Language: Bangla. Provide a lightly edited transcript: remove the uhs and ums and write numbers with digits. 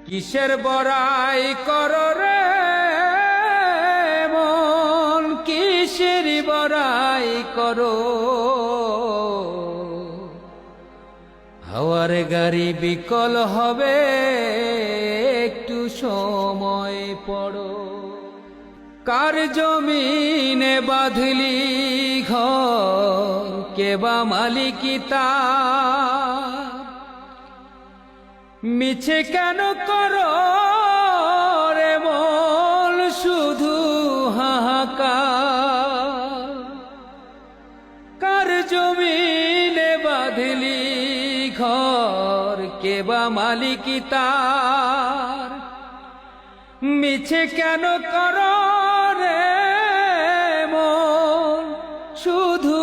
কিসের বড়াই করো রে মন, কিসের বড়াই করো? হাওয়ার গাড়ি বিকল হবে, একটু সময় পড়ো। কার জমিনে বাঁধলি ঘর, কে বা মালিকি তার? মিছে কেন করো রে মন শুধু হাহাকার? কার জমিনে বাঁধলি ঘর, কে বা মালিকি তার? মিছে কেন করো রে মন শুধু